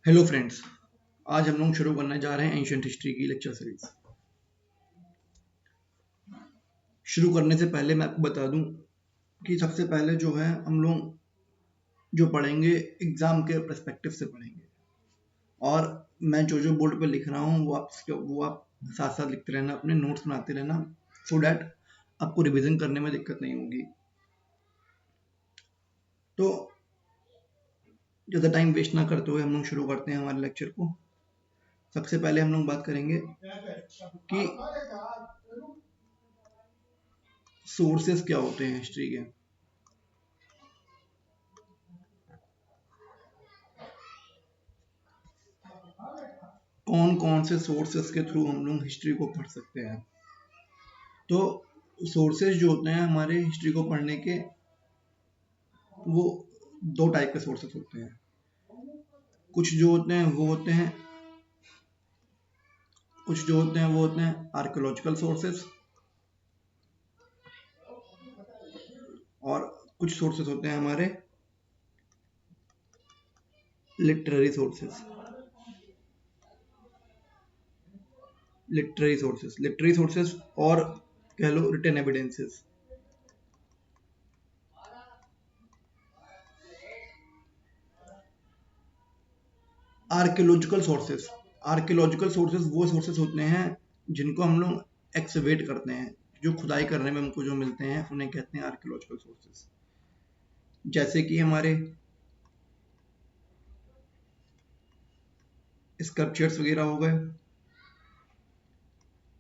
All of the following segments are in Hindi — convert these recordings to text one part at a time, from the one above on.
Hello friends. आज हम लोग शुरू करने जा रहे हैं एंशिएंट हिस्ट्री की लेक्चर सीरीज। शुरू करने से पहले मैं आपको बता दूं कि सबसे पहले जो है हम लोग जो पढ़ेंगे एग्जाम के पर्सपेक्टिव से पढ़ेंगे, और मैं जो जो बोर्ड पे लिख रहा हूँ वो आप साथ साथ लिखते रहना, अपने नोट्स बनाते रहना, सो डैट आपको रिवीजन करने में दिक्कत नहीं होगी। तो ज़्यादा टाइम वेस्ट ना करते हुए हम लोग शुरू करते हैं हमारे लेक्चर को। सबसे पहले हम लोग बात करेंगे कि सोर्सेस क्या होते हैं हिस्ट्री के। कौन कौन से सोर्सेस के थ्रू हम लोग हिस्ट्री को पढ़ सकते हैं। तो सोर्सेज जो होते हैं हमारे हिस्ट्री को पढ़ने के, वो दो टाइप के सोर्सेस होते हैं। कुछ जो होते हैं वो होते हैं आर्कियोलॉजिकल सोर्सेस, और कुछ सोर्सेस होते हैं हमारे लिटरेरी सोर्सेस। लिटरेरी सोर्सेस और कह लो रिटन एविडेंसेस। आर्कियोलॉजिकल सोर्सेस वो सोर्सेस होते हैं जिनको हम लोग एक्सवेट करते हैं, जो खुदाई करने में हमको जो मिलते हैं उन्हें कहते हैं आर्कियोलॉजिकल सोर्सेस। जैसे कि हमारे स्कल्पचर्स वगैरह हो गए,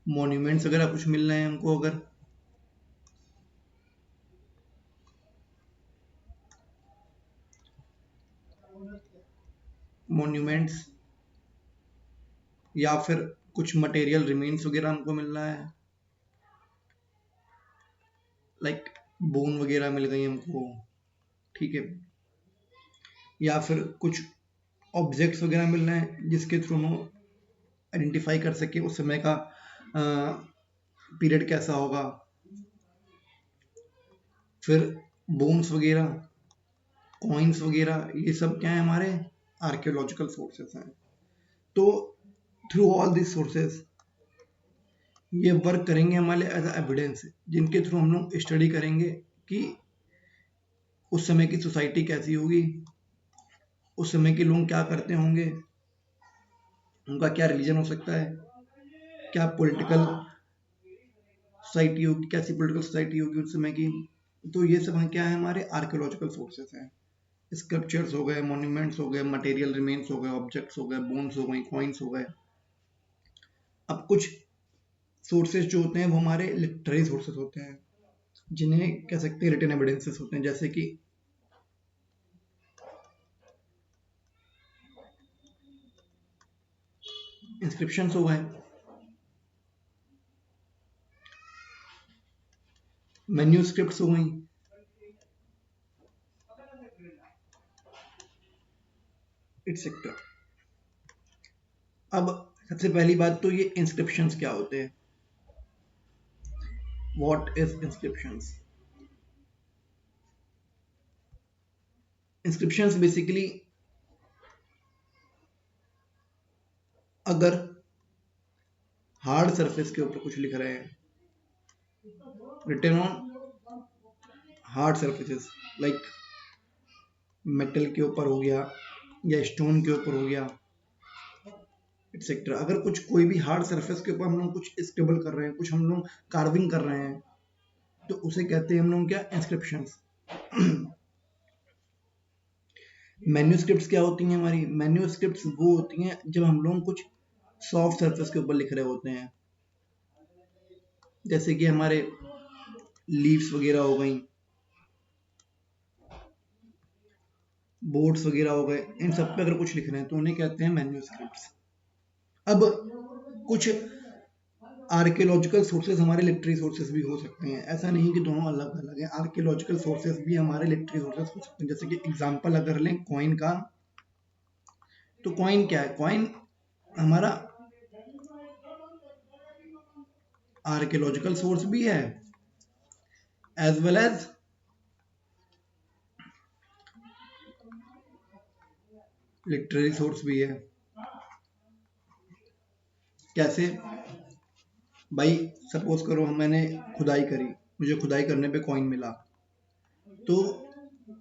मॉन्यूमेंट्स वगैरह कुछ मिल रहे हैं हमको, अगर मॉन्यूमेंट्स या फिर कुछ मटेरियल रिमेन्स वगैरह हमको मिल रहा है, लाइक बोन वगैरह मिल गई हमको, ठीक है, या फिर कुछ ऑब्जेक्ट्स वगैरह मिल रहे हैं जिसके थ्रू हम आइडेंटिफाई कर सके उस समय का पीरियड कैसा होगा। फिर बोन्स वगैरह, कॉइन्स वगैरह, ये सब क्या है, हमारे आर्कियोलॉजिकल सोर्सेस हैं। तो थ्रू ऑल दिस सोर्सेस ये वर्क करेंगे हमारे एज एविडेंस, जिनके थ्रू हम लोग स्टडी करेंगे कि उस समय की सोसाइटी कैसी होगी, उस समय के लोग क्या करते होंगे, उनका क्या रिलीजन हो सकता है, क्या पॉलिटिकल सोसाइटी होगी, कैसी पॉलिटिकल सोसाइटी होगी उस समय की। तो ये सब क्या है, हमारे आर्कियोलॉजिकल सोर्सेस हैं। स्कल्पचर्स हो गए, मॉन्यूमेंट्स हो गए, मटेरियल रिमेन्स हो गए, ऑब्जेक्ट्स हो गए, बोन्स हो गई, कॉइन्स हो गए। अब कुछ सोर्सेज जो होते हैं वो हमारे लिटरेरी सोर्सेज होते हैं, जिन्हें कह सकते हैं रिटन एविडेंसेस होते हैं, जैसे कि इंस्क्रिप्शंस हो गए, मैन्यूस्क्रिप्ट्स हो गई, एटसेट्रा। अब सबसे पहली बात तो ये इंस्क्रिप्शंस क्या होते हैं। What is inscriptions? Inscriptions basically, अगर हार्ड सरफेस के ऊपर कुछ लिख रहे हैं, written on hard surfaces, like metal के ऊपर हो गया या स्टोन के ऊपर हो गया, एटसेट्रा। अगर कुछ कोई भी हार्ड सरफेस के ऊपर हम लोग कुछ स्क्रिबल कर रहे हैं, कुछ हम लोग कार्विंग कर रहे हैं, तो उसे कहते हैं हम लोग क्या, इंस्क्रिप्शंस। मैन्यूस्क्रिप्ट्स क्या होती हैं हमारी? मैन्यूस्क्रिप्ट्स वो होती हैं जब हम लोग कुछ सॉफ्ट सरफेस के ऊपर लिख रहे होते हैं, जैसे कि हमारे लीव्स वगैरह हो गई, बोर्ड्स वगैरह हो गए, इन सब पे अगर कुछ लिख रहे हैं तो उन्हें कहते हैं मैन्यूस्क्रिप्ट्स। अब कुछ आर्कियोलॉजिकल सोर्सेज हमारे लिटरेरी सोर्सेज भी हो सकते हैं, ऐसा नहीं कि दोनों अलग अलग हैं। आर्कियोलॉजिकल सोर्सेज भी हमारे लिटरेरी सोर्सेज हो सकते हैं। जैसे कि एग्जांपल अगर लें कॉइन का, तो कॉइन क्या है? कॉइन हमारा आर्कियोलॉजिकल सोर्स भी है, as well as literary source भी है। कैसे भाई, सपोज करो मैंने खुदाई करी, मुझे खुदाई करने पे कॉइन मिला, तो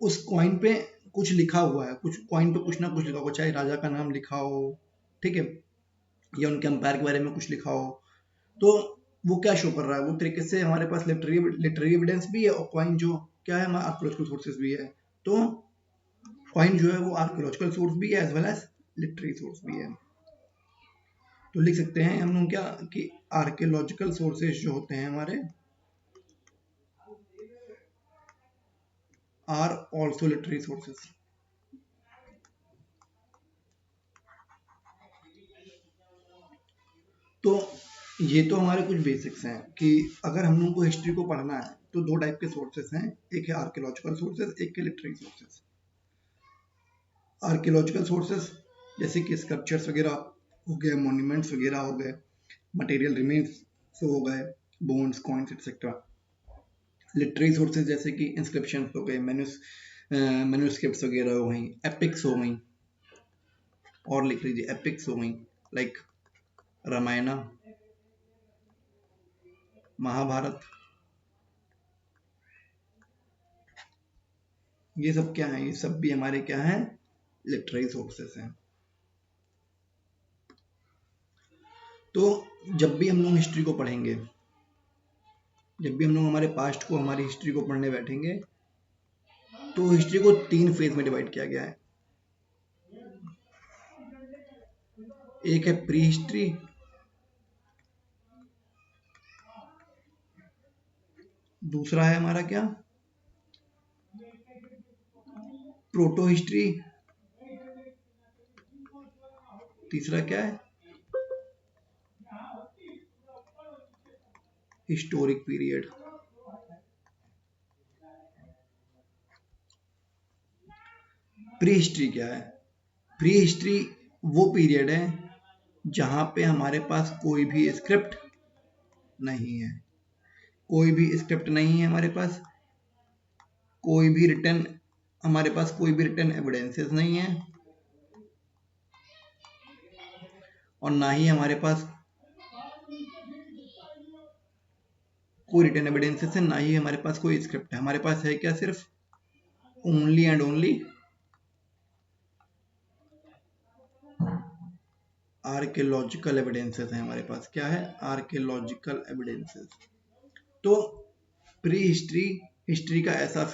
उस कॉइन पे कुछ लिखा हुआ है, कुछ कॉइन पे कुछ ना कुछ लिखा हुआ, चाहे राजा का नाम लिखा हो, ठीक है, या उनके एम्पायर के बारे में कुछ लिखा हो, तो वो क्या शो कर रहा है, वो तरीके से हमारे पास लिटरेरी एविडेंस भी है, और कॉइन जो क्या है हमारा आर्कोलॉजिकल सोर्सेज भी है। तो कॉइन जो है वो आर्कोलॉजिकल सोर्स भी है as well as literary source भी है। तो लिख सकते हैं हम लोग क्या कि आर्कियोलॉजिकल सोर्सेज जो होते हैं हमारे आर ऑल्सो लिटरेरी सोर्सेज। तो ये तो हमारे कुछ बेसिक्स हैं कि अगर हम लोग को हिस्ट्री को पढ़ना है तो दो टाइप के सोर्सेस हैं, एक है आर्कियोलॉजिकल सोर्सेज, एक है लिटरेरी सोर्सेज। आर्कियोलॉजिकल सोर्सेज जैसे कि स्कल्पचर्स वगैरह हो गए, मॉन्यूमेंट्स वगैरह हो गए, मटेरियल रिमेन्स हो गए, bones, coins etcetera. Literary sources जैसे कि इंस्क्रिप्शन हो गए, मैन्युस्क्रिप्ट्स वगैरह हो गई, एपिक्स हो गई, और लिख लीजिए एपिक्स हो गई, लाइक रामायणा, महाभारत, ये सब क्या है, ये सब भी हमारे क्या है, लिटरेरी सोर्सेस हैं। तो जब भी हम लोग हिस्ट्री को पढ़ेंगे, जब भी हम लोग हमारे पास्ट को, हमारी हिस्ट्री को पढ़ने बैठेंगे, तो हिस्ट्री को 3 फेज में डिवाइड किया गया है। एक है प्री हिस्ट्री, दूसरा है हमारा क्या, प्रोटो हिस्ट्री, तीसरा क्या है, हिस्टोरिक पीरियड। प्री हिस्ट्री क्या है? प्री हिस्ट्री वो पीरियड है जहां पे हमारे पास कोई भी स्क्रिप्ट नहीं है, कोई भी स्क्रिप्ट नहीं है हमारे पास, कोई भी रिटर्न, हमारे पास कोई भी रिटर्न एविडेंसेस नहीं है, और ना ही हमारे पास कोई रिटर्न एविडेंसेस है, ना ही हमारे पास कोई स्क्रिप्ट है। हमारे पास है क्या, सिर्फ only and only archaeological evidences है हमारे पास। क्या है? Archaeological evidences. तो प्री हिस्ट्री, हिस्ट्री का ऐसा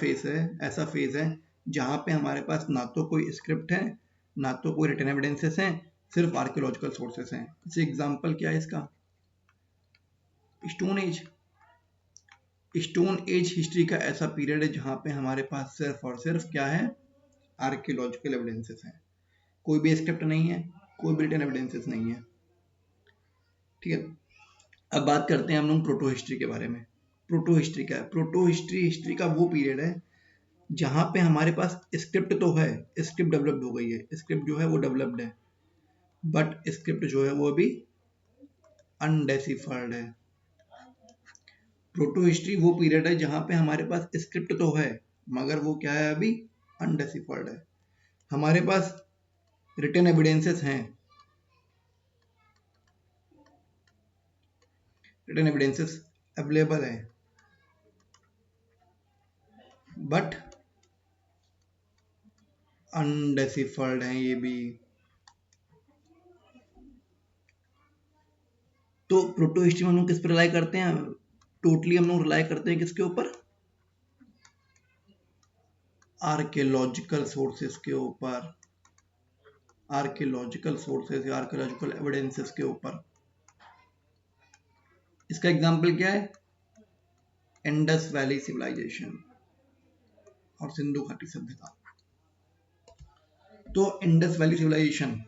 फेज है जहां पे हमारे पास ना तो कोई स्क्रिप्ट है, ना तो कोई रिटन एविडेंसेस हैं, सिर्फ आर्कियोलॉजिकल सोर्सेस हैं। जैसे एग्जांपल क्या है इसका, stone age. Stone age history का ऐसा पीरियड है जहां पे हमारे पास सिर्फ और सिर्फ क्या है, आर्कियोलॉजिकल एविडेंसेस हैं, कोई भी स्क्रिप्ट नहीं है, कोई भी रिटन एविडेंसेस नहीं है। ठीक है, अब बात करते हैं हम लोग प्रोटो हिस्ट्री के बारे में। प्रोटो हिस्ट्री क्या है? प्रोटो हिस्ट्री हिस्ट्री का वो पीरियड है जहां पे हमारे पास स्क्रिप्ट तो है, स्क्रिप्ट डेवलप्ड हो गई है, स्क्रिप्ट जो है वो डेवलप्ड है, बट स्क्रिप्ट जो है वो अभी अनडेसिफर्ड है। प्रोटो हिस्ट्री वो पीरियड है जहां पे हमारे पास स्क्रिप्ट तो है, मगर वो क्या है, अभी अनडेसिफर्ड है। हमारे पास रिटन एविडेंसेस हैं, रिटन एविडेंसेस अवेलेबल है, बट अनडेसिफर्ड है ये भी। तो प्रोटो हिस्ट्री में हम लोग किस पर रिलाई करते हैं, टोटली हम लोग रिलाई करते हैं किसके ऊपर, आर्कियोलॉजिकल सोर्सेस के ऊपर, आर्कियोलॉजिकल सोर्सेस या आर्कियोलॉजिकल एविडेंसेस के ऊपर। इसका एग्जांपल क्या है, इंडस वैली सिविलाइजेशन और सिंधु घाटी सभ्यता। तो इंडस वैली सिविलाइजेशन,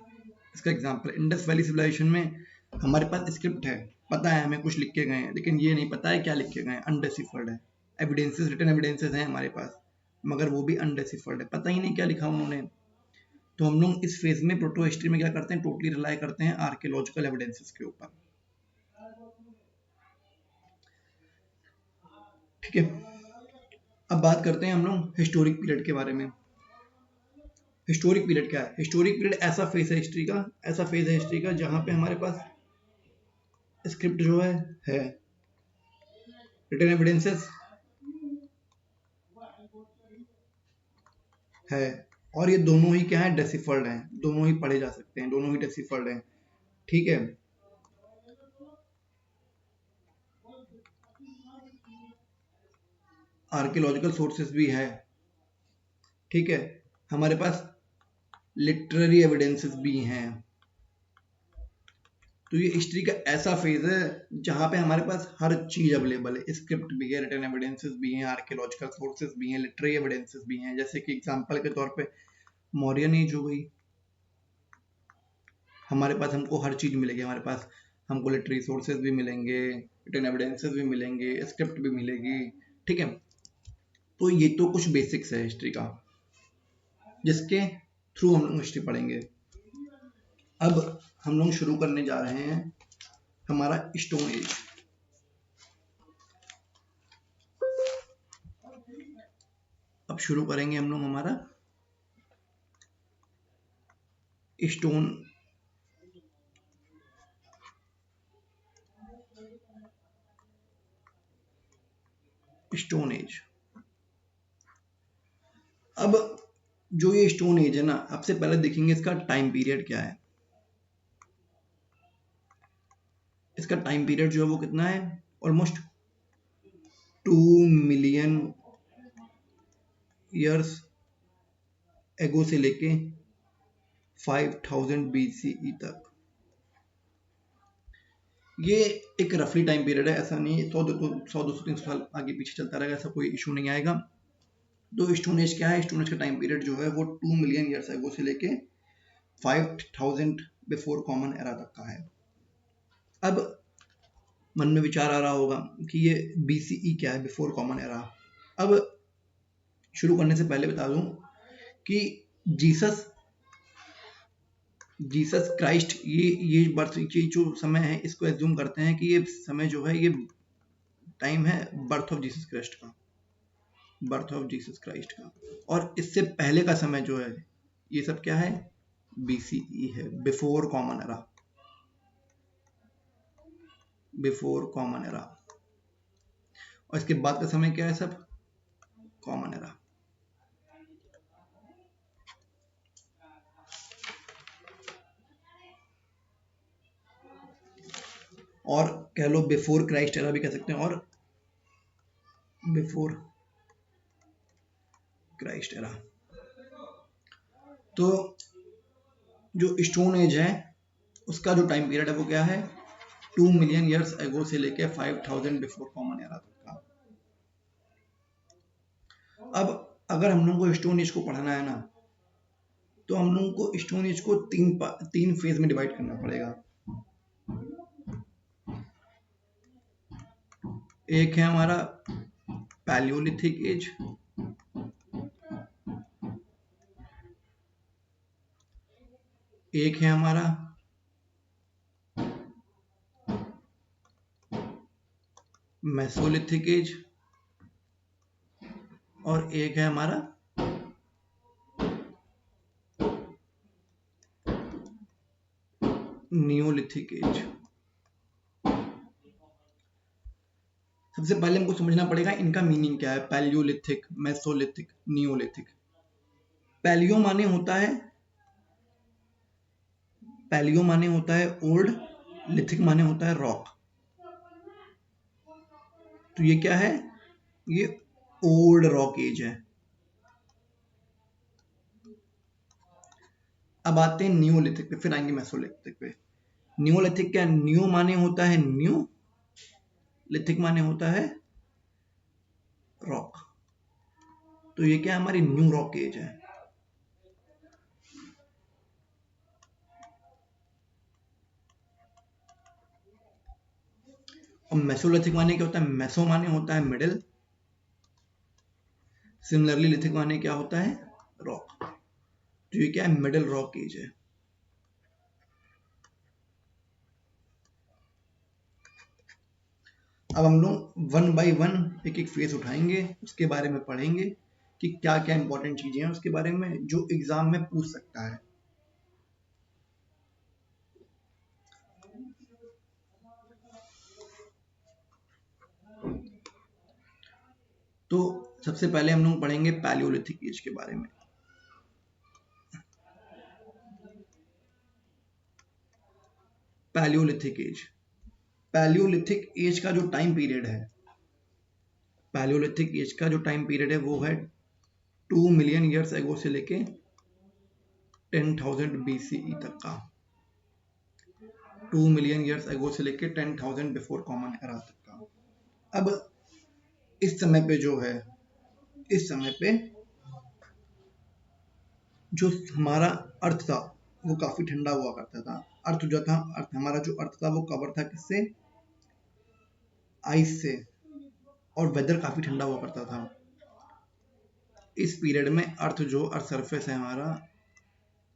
इसका एग्जांपल, इंडस वैली सिविलाइजेशन में हमारे पास स्क्रिप्ट है, पता है हमें कुछ लिख के गए हैं, लेकिन ये नहीं पता है क्या लिख के गए हैं, अनडेसिफर्ड है। एविडेंसेस, रिटन एविडेंसेस हैं हमारे पास, मगर वो भी अनडेसिफर्ड है, पता ही नहीं क्या लिखा उन्होंने। तो हम लोग इस फेज में प्रोटो हिस्ट्री में क्या करते हैं, टोटली रिलाई करते हैं आर्कियोलॉजिकल एविडेंसेस के ऊपर। ठीक है, अब बात करते हैं हम लोग हिस्टोरिक पीरियड के बारे में। हिस्टोरिक पीरियड क्या है? हिस्टोरिक पीरियड ऐसा फेज है हिस्ट्री का, ऐसा फेज है हिस्ट्री का जहां पे हमारे पास स्क्रिप्ट जो है रिटन एविडेंसेस है, और ये दोनों ही क्या है? डेसिफर्ड हैं, दोनों ही पढ़े जा सकते हैं, दोनों ही डेसिफर्ड हैं, ठीक है। आर्कियोलॉजिकल सोर्सेस भी है, ठीक है। हमारे पास लिटरेरी एविडेंसेस भी हैं। तो ये हिस्ट्री का ऐसा फेज है जहां पे हमारे पास हर चीज अवेलेबल है, स्क्रिप्ट भी है, रिटन एविडेंसेस भी हैं, आर्कियोलॉजिकल सोर्सेस भी हैं, लिटरेरी एविडेंसेस भी हैं। जैसे कि एग्जांपल के तौर पे मौर्यन एज हो गई, हमारे पास हमको हर चीज मिलेगी, हमारे पास हमको लिटरेरी सोर्सेज भी मिलेंगे, रिटन एविडेंसेस भी मिलेंगे, स्क्रिप्ट भी मिलेगी, ठीक है। तो ये तो कुछ बेसिक्स है हिस्ट्री का जिसके थ्रू हम लोग हिस्ट्री पढ़ेंगे। अब हम लोग शुरू करने जा रहे हैं हमारा स्टोन एज। अब शुरू करेंगे हम लोग हमारा स्टोन एज। अब जो ये स्टोन एज है ना, सबसे पहले देखेंगे इसका टाइम पीरियड क्या है। इसका टाइम पीरियड जो है वो कितना है? ऑलमोस्ट 2 मिलियन ईयर्स एगो से लेके 5000 BCE तक। ये एक रफली टाइम पीरियड है, ऐसा नहीं 100 200 300 साल आगे पीछे चलता रहेगा, ऐसा कोई इशू नहीं आएगा। तो स्टोन एज क्या है? स्टोन एज का टाइम पीरियड जो है वो 2 मिलियन ईयर्स एगो से लेके 5000 बिफोर कॉमन एरा तक का है। अब मन में विचार आ रहा होगा कि ये BCE क्या है, बिफोर कॉमन एरा। अब शुरू करने से पहले बता दूं कि जीसस क्राइस्ट ये बर्थ, ये जो समय है इसको एज्यूम करते हैं कि ये समय जो है ये टाइम है बर्थ ऑफ जीसस क्राइस्ट का, बर्थ ऑफ जीसस क्राइस्ट का। और इससे पहले का समय जो है ये सब क्या है? BCE है, before common era, before common era. और इसके बाद का समय क्या है? सब कॉमन एरा। और कह लो बिफोर क्राइस्ट एरा भी कह सकते हैं, और बिफोर क्राइस्ट एरा। तो जो स्टोन एज है उसका जो टाइम पीरियड है वो क्या है? 2 मिलियन ईयर्स एगो से लेके 5000 बिफोर कॉमन एरा तक का। अब अगर हम लोग को स्टोन एज को पढ़ना है ना, तो हम लोग को स्टोन एज को तीन फेज में डिवाइड करना पड़ेगा। एक है हमारा पैलियोलिथिक एज, एक है हमारा मेसोलिथिक एज, और एक है हमारा नियोलिथिक एज। सबसे पहले हमको समझना पड़ेगा इनका मीनिंग क्या है, पैलियोलिथिक, मेसोलिथिक, नियोलिथिक। पैलियो माने होता है ओल्ड, लिथिक माने होता है रॉक। तो ये क्या है? ये ओल्ड रॉक एज है। अब आते हैं नियोलिथिक पे, फिर आएंगे मेसोलिथिक पे। नियोलिथिक क्या? न्यू माने होता है न्यू, लिथिक माने होता है रॉक। तो ये क्या हमारी न्यू रॉक एज है। और मेसोलिथिक माने क्या होता है? मेसो माने होता है मिडिल, सिमिलरली लिथिक माने क्या होता है? रॉक। तो ये क्या है? मिडिल रॉक एज है। अब हम लोग वन बाय वन एक एक फेज उठाएंगे, उसके बारे में पढ़ेंगे कि क्या क्या इंपॉर्टेंट चीजें हैं उसके बारे में जो एग्जाम में पूछ सकता है। तो सबसे पहले हम लोग पढ़ेंगे पैलियोलिथिक एज के बारे में। पैलियोलिथिक एज, पैलियोलिथिक एज का जो टाइम पीरियड है, पैलियोलिथिक एज का जो टाइम पीरियड है वो है 2 मिलियन ईयर्स एगो से लेके 10,000 BCE तक का। 2 मिलियन ईयर्स एगो से लेके 10,000 बिफोर कॉमन एरा तक का। अब इस समय पे जो है, इस समय पे जो हमारा अर्थ था वो काफी ठंडा हुआ करता था। अर्थ जो था, अर्थ हमारा जो अर्थ था वो कवर था किससे? आइस से, और वेदर काफी ठंडा हुआ करता था। इस पीरियड में अर्थ जो अर्थ सरफेस है हमारा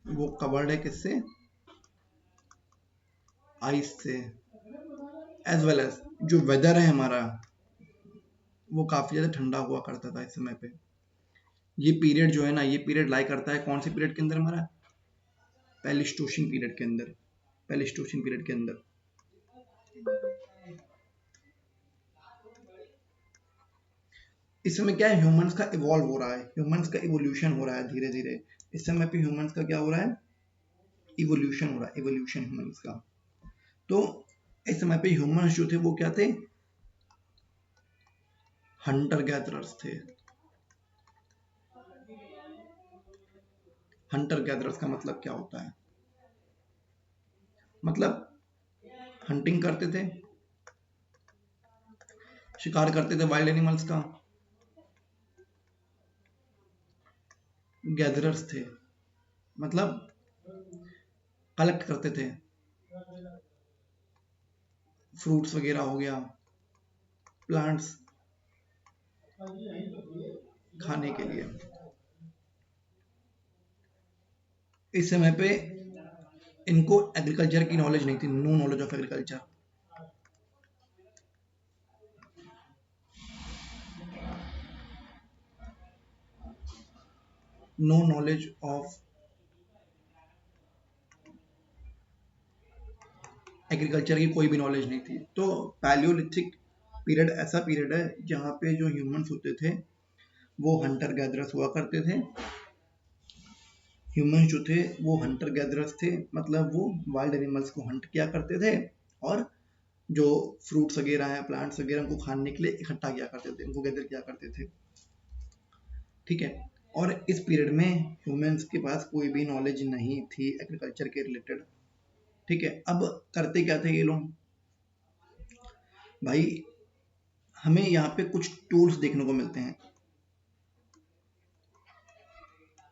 वो कवर्ड है किससे? आइस से। एज वेल एज जो वेदर है हमारा वो काफी ज्यादा ठंडा हुआ करता था इस समय पे। ये पीरियड जो है ना, ये पीरियड लाई करता है कौन से पीरियड के अंदर? हमारा पैलिस्टोशियन पीरियड के अंदर, पैलिस्टोशियन पीरियड के अंदर। इस समय क्या है, ह्यूमंस का इवॉल्व हो रहा है, ह्यूमंस का इवोल्यूशन हो रहा है धीरे धीरे। इस समय पे ह्यूमंस का क्या हो रहा है? इवोल्यूशन हो रहा है, इवोल्यूशन ह्यूमंस का। तो इस समय पे ह्यूमंस जो थे वो क्या थे? हंटर गैदरर्स थे। हंटर गैदरर्स का मतलब क्या होता है? मतलब हंटिंग करते थे, शिकार करते थे वाइल्ड एनिमल्स का। गैदरर्स थे मतलब कलेक्ट करते थे, फ्रूट्स वगैरह हो गया, प्लांट्स खाने के लिए। इस समय पे इनको एग्रीकल्चर की नॉलेज नहीं थी, no knowledge of agriculture. No knowledge of agriculture की कोई भी नॉलेज नहीं थी। तो पैलियोलिथिक पीरियड ऐसा पीरियड है जहाँ पे जो ह्यूमंस होते थे वो हंटर गैदरर्स हुआ करते थे। ह्यूमंस जो थे वो हंटर गैदरर्स थे, मतलब वो वाइल्ड एनिमल्स को हंट किया करते थे और जो फ्रूट्स वगैरह हैं, प्लांट्स वगैरह उनको खाने के लिए इकट्ठा किया करते थे, उनको गैदर किया करते थे। ठीक है। और इस पीरियड में ह्यूमंस के पास कोई भी नॉलेज नहीं थी एग्रीकल्चर के रिलेटेड। ठीक है। अब करते क्या थे ये लोग भाई? हमें यहाँ पे कुछ टूल्स देखने को मिलते हैं।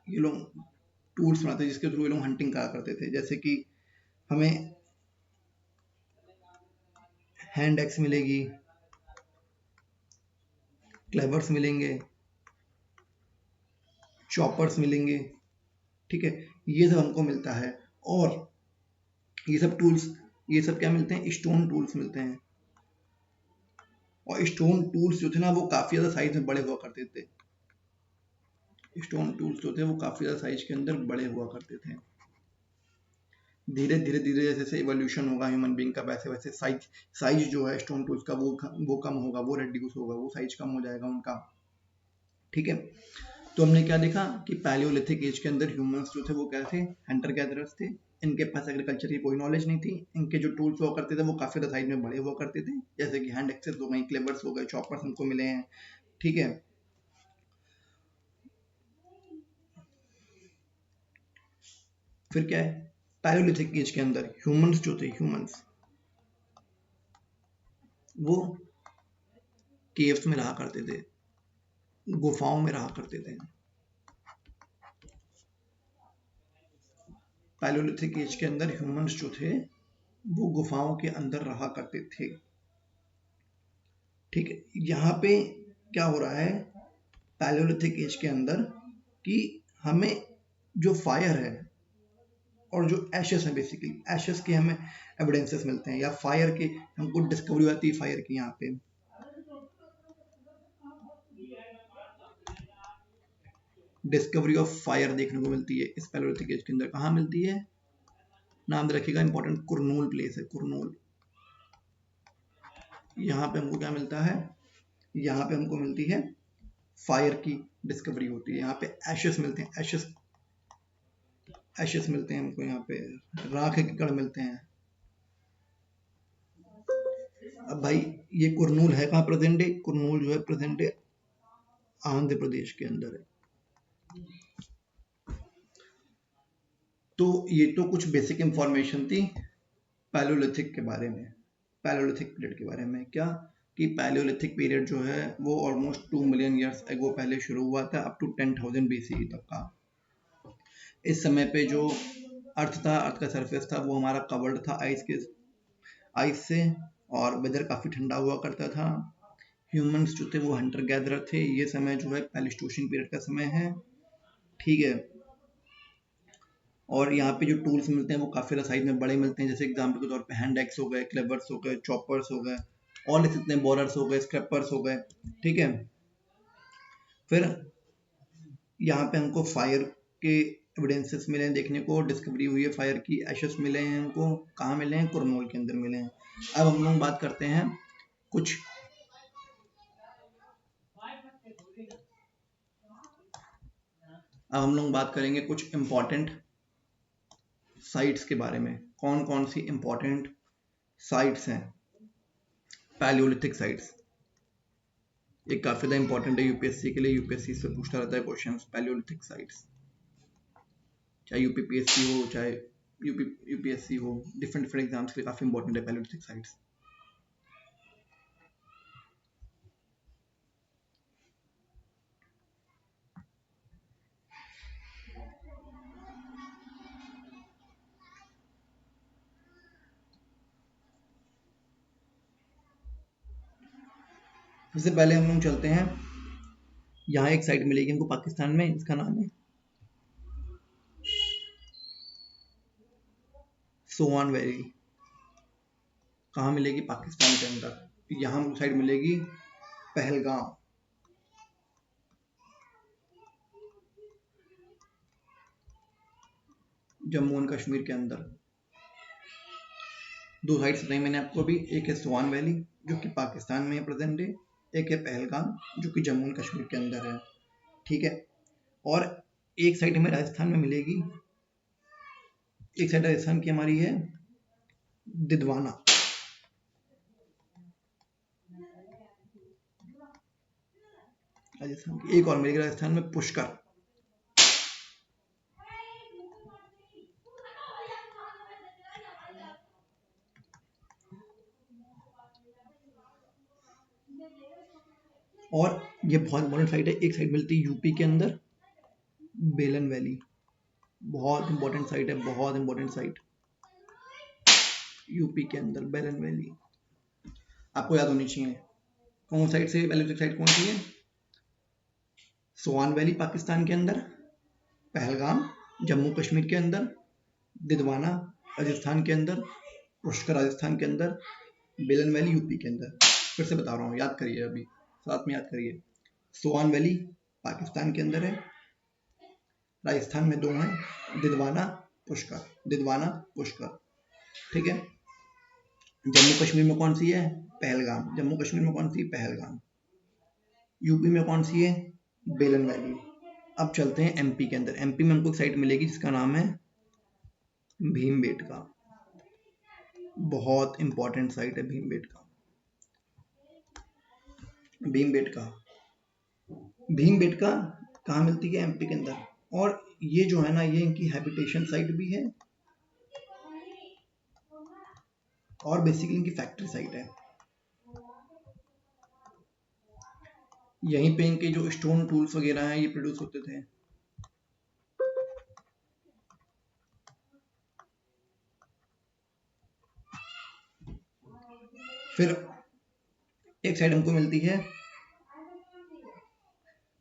ये लोग टूल्स बनाते हैं जिसके थ्रू ये लोग हंटिंग करा करते थे। जैसे कि हमें हैंड एक्स मिलेगी, क्लेवर्स मिलेंगे, चॉपर्स मिलेंगे। ठीक है, ये सब हमको मिलता है। और ये सब टूल्स, ये सब क्या मिलते हैं? स्टोन टूल्स मिलते हैं। और स्टोन टूल्स जो थे ना वो काफी ज्यादा साइज में बड़े हुआ करते थे। स्टोन टूल्स जो थे वो काफी ज्यादा साइज के अंदर बड़े हुआ करते थे। धीरे धीरे धीरे जैसे जैसे इवोल्यूशन होगा ह्यूमन बीइंग का, वैसे वैसे साइज साइज जो है स्टोन टूल्स का वो कम होगा, वो रिड्यूस होगा, वो साइज कम हो जाएगा उनका। ठीक है। तो हमने क्या देखा कि पैलियोलिथिक एज के अंदर ह्यूमंस जो थे वो क्या थे? हंटर गैदरर्स थे। इनके पास एग्रीकल्चर की कोई नॉलेज नहीं थी। इनके जो टूल्स हुआ करते थे वो काफी ज्यादा साइज में बड़े हुआ करते थे, जैसे कि हैंड एक्सेस हो गई, क्लेवर्स हो गए, चॉपर्स हमको मिले हैं। ठीक है। फिर क्या है, पैलियोलिथिक एज के अंदर ह्यूमंस जो थे, ह्यूमंस वो केव्स में रहा करते थे, गुफाओं में रहा करते थे। पैलियोलिथिक एज के अंदर ह्यूमंस जो थे वो गुफाओं के अंदर रहा करते थे। ठीक है। यहाँ पे क्या हो रहा है पैलियोलिथिक एज के अंदर कि हमें जो फायर है और जो एशेस है, बेसिकली एशेस के हमें एविडेंसेस मिलते हैं, या फायर के हमको डिस्कवरी आती है फायर की यहाँ पे। डिस्कवरी ऑफ फायर देखने को मिलती है इस पैलियोलिथिक एज के अंदर। कहाँ मिलती है? नाम रखिएगा इंपॉर्टेंट, कुरनूल प्लेस है, कुरनूल। यहाँ पे हमको क्या मिलता है? यहाँ पे हमको मिलती है फायर की डिस्कवरी होती है। यहाँ पे एशेस मिलते हैं, एशेस मिलते हैं हमको, यहाँ पे राख के कण मिलते हैं। अब भाई ये कुरनूल है कहाँ प्रेजेंट डे? कुरनूल जो है प्रेजेंट डे आंध्र प्रदेश के अंदर है। तो ये तो कुछ बेसिक इंफॉर्मेशन थी पैलियोलिथिक के बारे में, पैलियोलिथिक पीरियड के बारे में। क्या कि पैलियोलिथिक पीरियड जो है वो ऑलमोस्ट 2 मिलियन ईयर्स एगो पहले शुरू हुआ था, अप टू 10,000 BCE तक का। इस समय पे जो अर्थ था, अर्थ का सरफेस था, वो हमारा कवर्ड था आइस से, और वेदर काफ़ी ठंडा हुआ करता था। ह्यूमंस जो थे वो हंटर गैदरर थे। ये समय जो है प्लेस्टोसिन पीरियड का समय है, ठीक है। और यहाँ पे जो टूल्स मिलते हैं वो काफ़ी साइज में बड़े मिलते हैं, जैसे एग्जाम्पल के तौर पे हैंड एक्स हो गए, क्लेवर्स हो गए, चॉपर्स हो गए, और इतने बोरर्स हो गए, स्क्रैपर्स हो गए, ठीक है। फिर यहाँ पे हमको फायर के एविडेंसेस मिले हैं देखने को, डिस्कवरी हुई है फायर की, एशेस मिले हैं हमको। कहाँ मिले हैं? कुरनूल के अंदर मिले हैं। अब हम लोग बात करते हैं कुछ अब हम लोग बात करेंगे कुछ इम्पोर्टेंट साइट्स के बारे में। कौन कौन सी इम्पोर्टेंट साइट्स हैं पैलियोलिथिक साइट्स? ये काफी ज्यादा इंपॉर्टेंट है यूपीएससी के लिए। यूपीएससी से पूछता रहता है क्वेश्चन, पैलियोलिथिक साइट्स, चाहे यूपीपीएससी हो चाहे यूपीएससी हो, डिफरेंट डिफरेंट एग्जाम्स के लिए काफी इंपॉर्टेंट है पैलियोलिथिक साइट्स। सबसे पहले हम लोग चलते हैं, यहाँ एक साइट मिलेगी हमको पाकिस्तान में, इसका नाम है सोआन वैली। कहाँ मिलेगी? पाकिस्तान के अंदर। यहाँ हमको साइट मिलेगी पहलगाम, जम्मू एंड कश्मीर के अंदर। दो साइट्स बताई मैंने आपको अभी, एक है सोआन वैली जो कि पाकिस्तान में है प्रेजेंट डे, एक है पहलगाम जो कि जम्मू एंड कश्मीर के अंदर है, ठीक है। और एक साइट हमें राजस्थान में मिलेगी, एक साइड राजस्थान की हमारी है दिदवाना। राजस्थान की एक और मिलेगी राजस्थान में, पुष्कर। और ये बहुत इंपॉर्टेंट साइट है, एक साइट मिलती है यूपी के अंदर, बेलन वैली। बहुत इंपॉर्टेंट साइट है, बहुत इंपॉर्टेंट साइट, यूपी के अंदर बेलन वैली, आपको याद होनी चाहिए। कौन साइड से पैलियोलिथिक साइट कौन सी है? सोआन वैली पाकिस्तान के अंदर, पहलगाम जम्मू कश्मीर के अंदर, दिदवाना राजस्थान के अंदर, पुष्कर राजस्थान के अंदर, बेलन वैली यूपी के अंदर। फिर से बता रहा हूँ, याद करिए, अभी साथ में याद करिए। सोआन वैली पाकिस्तान के अंदर है, राजस्थान में दो हैं, दिदवाना पुष्कर, दिदवाना पुष्कर, ठीक है। जम्मू कश्मीर में कौन सी है? पहलगाम। जम्मू कश्मीर में कौन सी? पहलगाम। यूपी में कौन सी है? बेलन वैली। अब चलते हैं एमपी के अंदर। एमपी में हमको एक साइट मिलेगी जिसका नाम है भीमबेटका। बहुत इंपॉर्टेंट साइट है भीमबेटका। भीमबेटका, भीमबेटका कहाँ मिलती है? एमपी के अंदर। और ये जो है ना, ये इनकी हैबिटेशन साइट भी है और बेसिकली इनकी फैक्ट्री साइट है। यहीं पे इनके जो स्टोन टूल्स वगैरह हैं ये प्रोड्यूस होते थे। फिर एक साइड हमको मिलती है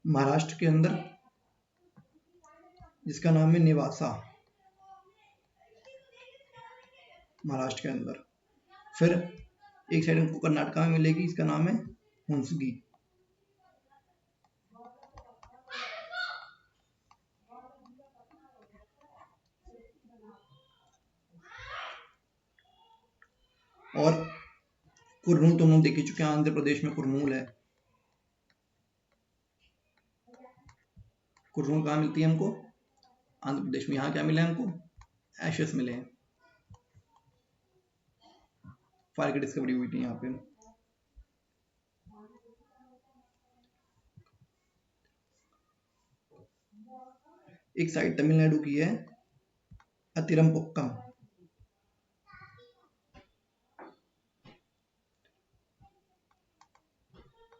महाराष्ट्र के अंदर जिसका नाम है निवासा, महाराष्ट्र के अंदर। फिर एक साइड हमको कर्नाटका में मिलेगी, इसका नाम है हुंसगी। और कुरनूल तो हम देख ही चुके हैं, आंध्र प्रदेश में कुरनूल है। कुरनूल कहाँ मिलती है हमको? आंध्र प्रदेश में। यहाँ क्या मिला है हमको? एशेस मिले हैं। फायर की डिस्कवरी हुई थी यहाँ पे। एक साइड तमिलनाडु की है, अतिरमपुक्कम।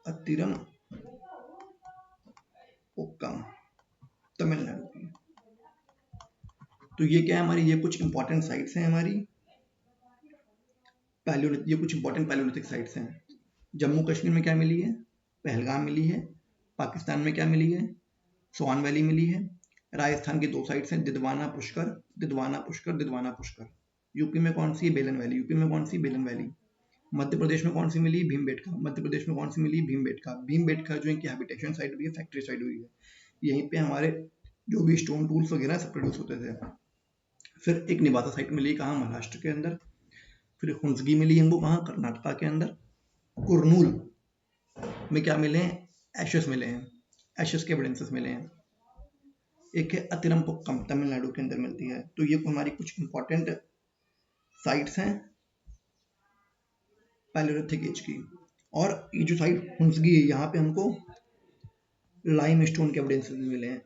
अतिरमपुक्कम तमिलनाडु की। तो ये क्या है हमारी, ये कुछ इंपॉर्टेंट साइट्स हैं हमारी पैलियोलिथिक, ये कुछ इंपॉर्टेंट पैलियोलिथिक साइट्स हैं। जम्मू कश्मीर में क्या मिली है? पहलगाम मिली है। पाकिस्तान में क्या मिली है? स्वान वैली मिली है। राजस्थान की 2 साइट्स हैं, दिदवाना पुष्कर, दिदवाना पुष्कर, दिदवाना पुष्कर। यूपी में कौन सी है? बेलन वैली। यूपी में कौन सी? बेलन वैली। मध्य प्रदेश में कौन सी मिली? भीमबेटका। मध्य प्रदेश में कौन सी मिली? भीमबेटका। भीमबेटका जो इनकी हैबिटेशन साइट हुई है, फैक्ट्री साइट हुई है। यहीं पे हमारे जो भी स्टोन टूल्स वगैरह सब प्रोड्यूस होते थे। फिर एक निवासा साइट मिली कहाँ? महाराष्ट्र के अंदर। फिर हुंसगी मिली हमको कहाँ? कर्नाटका के अंदर। कुरनूल में क्या मिले हैं? एशेस मिले हैं, एशेस के एविडेंसेस मिले हैं। एक है अतिरमपुक्कम, तमिलनाडु के अंदर मिलती है। तो ये हमारी कुछ इंपॉर्टेंट साइट्स हैं पैलियोलिथिक एज की। और ये जो साइट हुंसगी है, यहाँ पे हमको लाइम स्टोन के एविडेंसेस मिले हैं।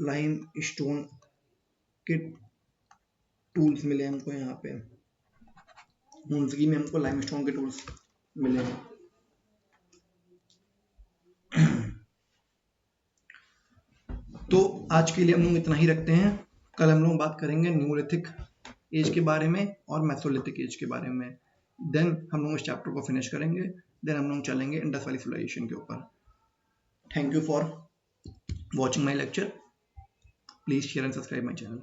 लाइम स्टोन के टूल्स मिले हैं हमको यहाँ पे। हुंसगी में हमको लाइम स्टोन के टूल्स मिले हैं। तो आज के लिए हम लोग इतना ही रखते हैं। कल हम लोग बात करेंगे न्यूलिथिक एज के बारे में और मेसोलिथिक एज के बारे में। देन हम लोग इस चैप्टर को फिनिश करेंगे। देन हम लोग चलेंगे इंडस वैली सिविलाइजेशन के ऊपर। Thank you for watching my lecture. Please share and subscribe my channel.